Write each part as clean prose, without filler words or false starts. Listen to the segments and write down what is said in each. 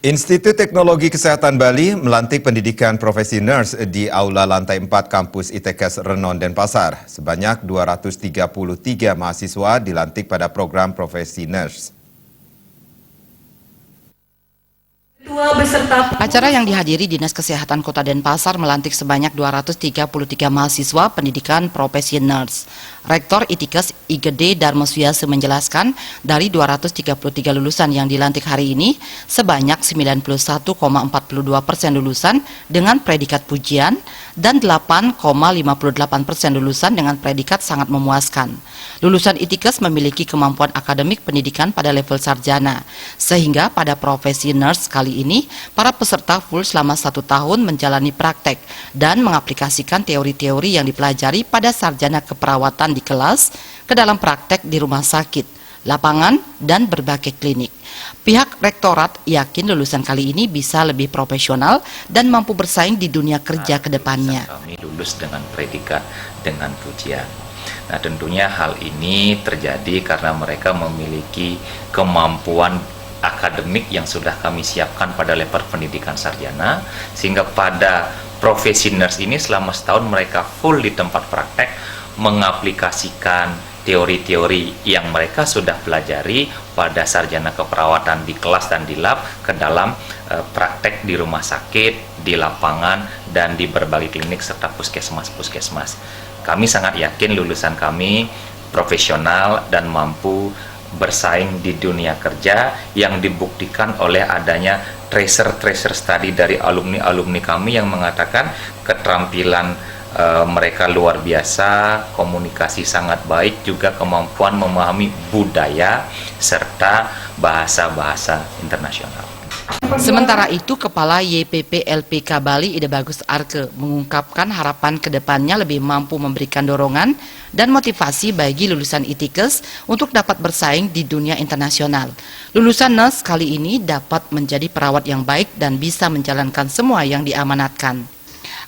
Institut Teknologi Kesehatan Bali melantik pendidikan profesi nurse di Aula Lantai 4 Kampus ITKes Renon Denpasar. Sebanyak 233 mahasiswa dilantik pada program profesi nurse. Acara yang dihadiri Dinas Kesehatan Kota Denpasar melantik sebanyak 233 mahasiswa pendidikan profesi nurse. Rektor ITKes IGD Darmo Suyase menjelaskan, dari 233 lulusan yang dilantik hari ini, sebanyak 91,42% lulusan dengan predikat pujian dan 8,58% lulusan dengan predikat sangat memuaskan. Lulusan ITKes memiliki kemampuan akademik pendidikan pada level sarjana, sehingga pada profesi nurse kali ini, para peserta full selama 1 tahun menjalani praktek dan mengaplikasikan teori-teori yang dipelajari pada sarjana keperawatan di kelas ke dalam praktek di rumah sakit, lapangan, dan berbagai klinik. Pihak rektorat yakin lulusan kali ini bisa lebih profesional dan mampu bersaing di dunia kerja ke depannya. Kami lulus dengan predikat dengan pujian. Nah, tentunya hal ini terjadi karena mereka memiliki kemampuan akademik yang sudah kami siapkan pada level pendidikan sarjana, sehingga pada profesi nurse ini selama setahun mereka full di tempat praktek mengaplikasikan teori-teori yang mereka sudah pelajari pada sarjana keperawatan di kelas dan di lab ke dalam praktek di rumah sakit, di lapangan, dan di berbagai klinik serta puskesmas-puskesmas. Kami sangat yakin lulusan kami profesional dan mampu bersaing di dunia kerja yang dibuktikan oleh adanya tracer study dari alumni-alumni kami yang mengatakan keterampilan mereka luar biasa, komunikasi sangat baik, juga kemampuan memahami budaya serta bahasa-bahasa internasional. Sementara itu, Kepala YPP LPK Bali Ida Bagus Arke mengungkapkan harapan ke depannya lebih mampu memberikan dorongan dan motivasi bagi lulusan ITKes untuk dapat bersaing di dunia internasional. Lulusan nurse kali ini dapat menjadi perawat yang baik dan bisa menjalankan semua yang diamanatkan.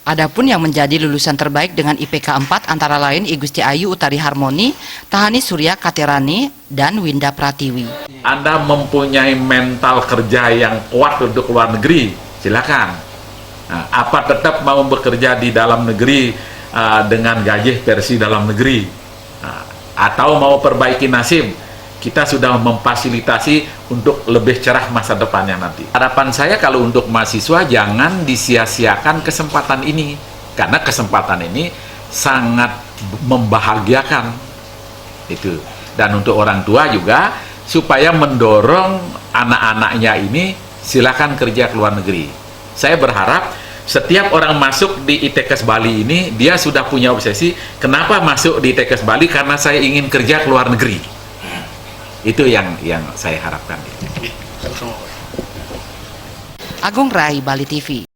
Adapun yang menjadi lulusan terbaik dengan IPK 4 antara lain Igusti Ayu Utari Harmoni, Tahani Surya Katerani, dan Winda Pratiwi. Anda mempunyai mental kerja yang kuat untuk luar negeri, silakan. Nah, apa tetap mau bekerja di dalam negeri dengan gaji versi dalam negeri? Atau mau perbaiki nasib? Kita sudah memfasilitasi untuk lebih cerah masa depannya nanti. Harapan saya kalau untuk mahasiswa jangan disia-siakan kesempatan ini, karena kesempatan ini sangat membahagiakan itu. Dan untuk orang tua juga supaya mendorong anak-anaknya ini silakan kerja ke luar negeri. Saya berharap setiap orang masuk di ITKes Bali ini dia sudah punya obsesi, kenapa masuk di ITKes Bali? Karena saya ingin kerja ke luar negeri. Itu yang saya harapkan. Agung Rai, Bali TV.